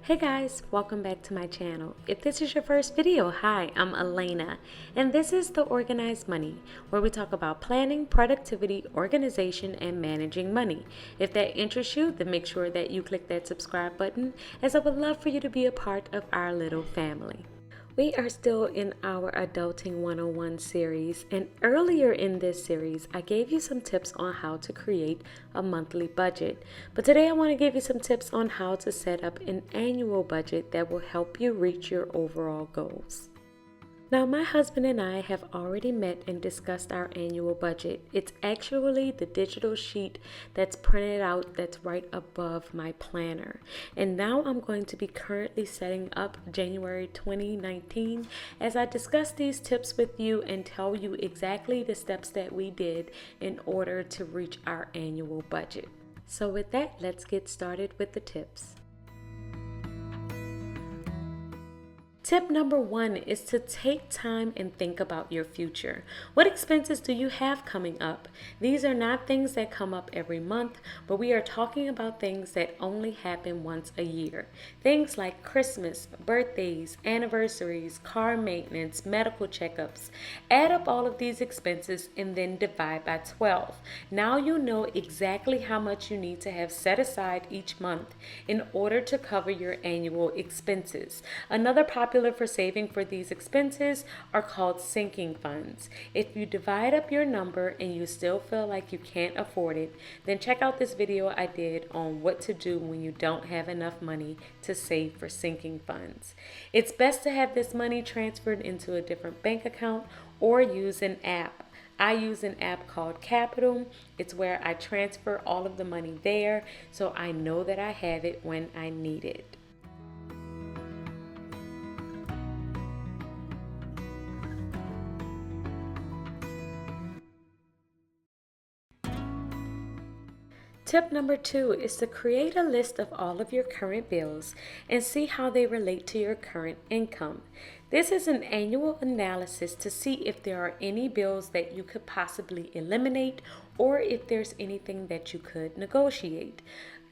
Hey guys, welcome back to my channel. If this is your first video, hi, I'm Alaina, and this is The Organized Money, where we talk about planning, productivity, organization, and managing money. If that interests you, then make sure that you click that subscribe button, as I would love for you to be a part of our little family. We are still in our Adulting 101 series, and earlier in this series, I gave you some tips on how to create a monthly budget. But today I want to give you some tips on how to set up an annual budget that will help you reach your overall goals. Now, my husband and I have already met and discussed our annual budget. It's actually the digital sheet that's printed out that's right above my planner. And now I'm going to be currently setting up January 2019 as I discuss these tips with you and tell you exactly the steps that we did in order to reach our annual budget. So with that, let's get started with the tips. Tip number 1 is to take time and think about your future. What expenses do you have coming up? These are not things that come up every month, but we are talking about things that only happen once a year. Things like Christmas, birthdays, anniversaries, car maintenance, medical checkups. Add up all of these expenses and then divide by 12. Now you know exactly how much you need to have set aside each month in order to cover your annual expenses. Another popular for saving for these expenses are called sinking funds. If you divide up your number and you still feel like you can't afford it, then check out this video I did on what to do when you don't have enough money to save for sinking funds. It's best to have this money transferred into a different bank account or use an app. I use an app called Charitable. It's where I transfer all of the money there so I know that I have it when I need it. Tip number 2 is to create a list of all of your current bills and see how they relate to your current income. This is an annual analysis to see if there are any bills that you could possibly eliminate or if there's anything that you could negotiate.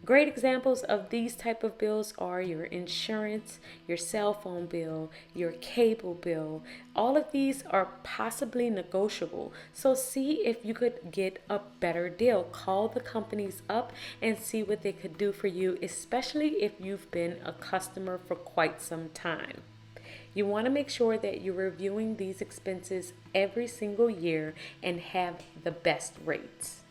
Great examples of these type of bills are your insurance, your cell phone bill, your cable bill. All of these are possibly negotiable. So see if you could get a better deal. Call the companies up and see what they could do for you, especially if you've been a customer for quite some time. You want to make sure that you're reviewing these expenses every single year and have the best rates.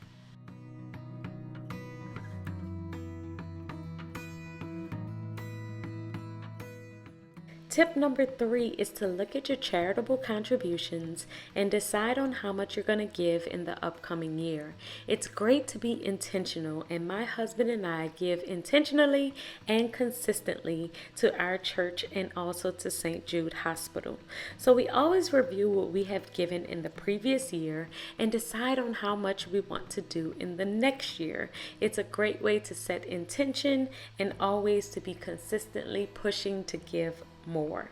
Tip number 3 is to look at your charitable contributions and decide on how much you're going to give in the upcoming year. It's great to be intentional, and my husband and I give intentionally and consistently to our church and also to St. Jude Hospital. So we always review what we have given in the previous year and decide on how much we want to do in the next year. It's a great way to set intention and always to be consistently pushing to give more.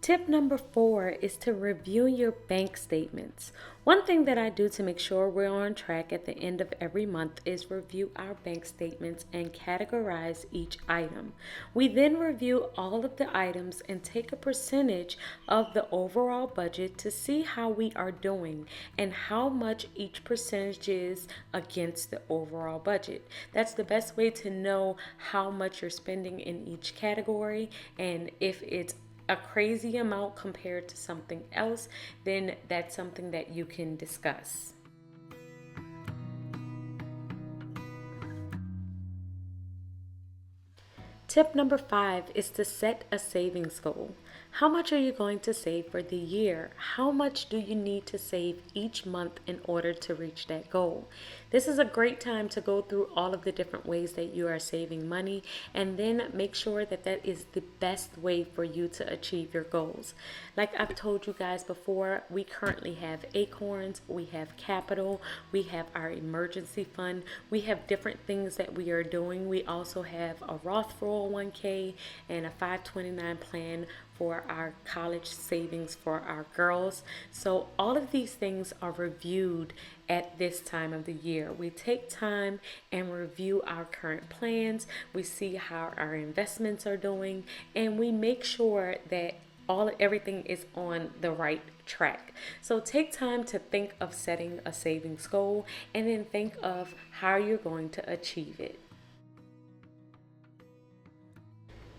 Tip number 4 is to review your bank statements. One thing that I do to make sure we're on track at the end of every month is review our bank statements and categorize each item. We then review all of the items and take a percentage of the overall budget to see how we are doing and how much each percentage is against the overall budget. That's the best way to know how much you're spending in each category, and if it's a crazy amount compared to something else, then that's something that you can discuss. Tip number 5 is to set a savings goal. How much are you going to save for the year? How much do you need to save each month in order to reach that goal? This is a great time to go through all of the different ways that you are saving money and then make sure that that is the best way for you to achieve your goals. Like I've told you guys before, we currently have Acorns, we have Capital, we have our emergency fund, we have different things that we are doing. We also have a Roth 401k and a 529 plan for our college savings for our girls. So all of these things are reviewed at this time of the year. We take time and review our current plans. We see how our investments are doing, and we make sure that everything is on the right track. So take time to think of setting a savings goal and then think of how you're going to achieve it.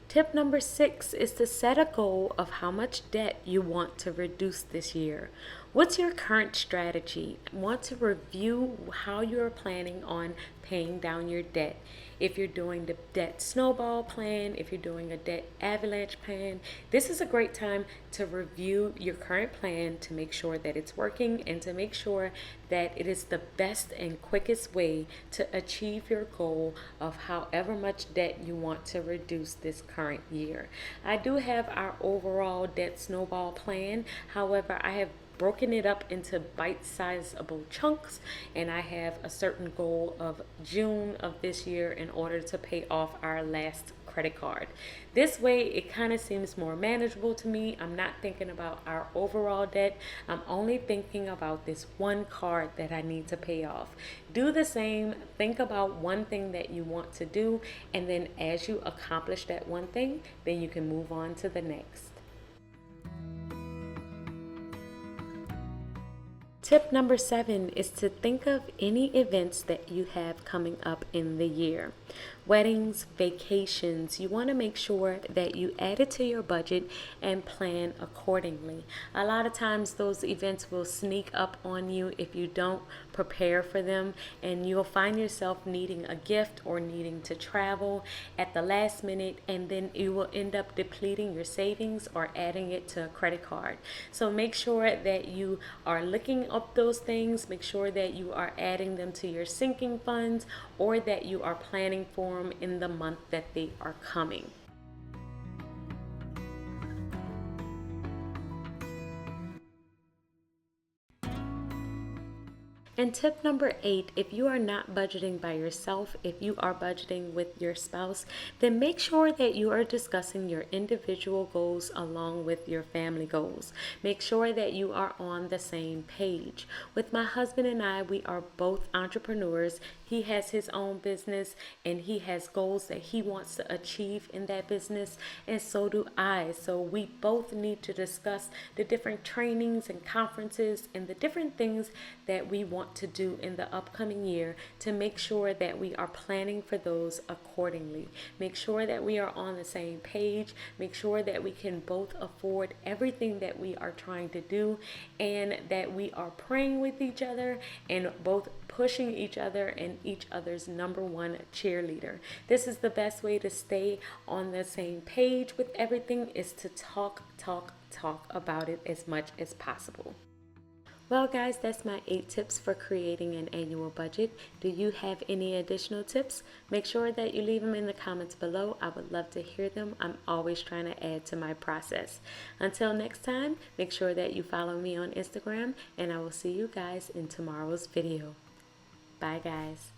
Tip number 6 is to set a goal of how much debt you want to reduce this year. What's your current strategy? Want to review how you're planning on paying down your debt. If you're doing the debt snowball plan, if you're doing a debt avalanche plan, this is a great time to review your current plan to make sure that it's working and to make sure that it is the best and quickest way to achieve your goal of however much debt you want to reduce this current year. I do have our overall debt snowball plan. However, I have broken it up into bite-sizable chunks, and I have a certain goal of June of this year in order to pay off our last credit card. This way it kind of seems more manageable to me. I'm not thinking about our overall debt. I'm only thinking about this one card that I need to pay off. Do the same. Think about one thing that you want to do, and then as you accomplish that one thing, then you can move on to the next. Tip number 7 is to think of any events that you have coming up in the year. Weddings, vacations, you want to make sure that you add it to your budget and plan accordingly. A lot of times those events will sneak up on you if you don't prepare for them, and you'll find yourself needing a gift or needing to travel at the last minute, and then you will end up depleting your savings or adding it to a credit card. So make sure that you are looking up those things, make sure that you are adding them to your sinking funds, or that you are planning for them in the month that they are coming. And tip number 8, if you are not budgeting by yourself, if you are budgeting with your spouse, then make sure that you are discussing your individual goals along with your family goals. Make sure that you are on the same page. With my husband and I, we are both entrepreneurs. He has his own business and he has goals that he wants to achieve in that business, and so do I. So we both need to discuss the different trainings and conferences and the different things that we want to do in the upcoming year to make sure that we are planning for those accordingly. Make sure that we are on the same page. Make sure that we can both afford everything that we are trying to do, and that we are praying with each other and both pushing each other and each other's number one cheerleader. This is the best way to stay on the same page with everything, is to talk about it as much as possible. Well guys, that's my 8 tips for creating an annual budget. Do you have any additional tips? Make sure that you leave them in the comments below. I would love to hear them. I'm always trying to add to my process. Until next time, make sure that you follow me on Instagram, and I will see you guys in tomorrow's video. Bye guys.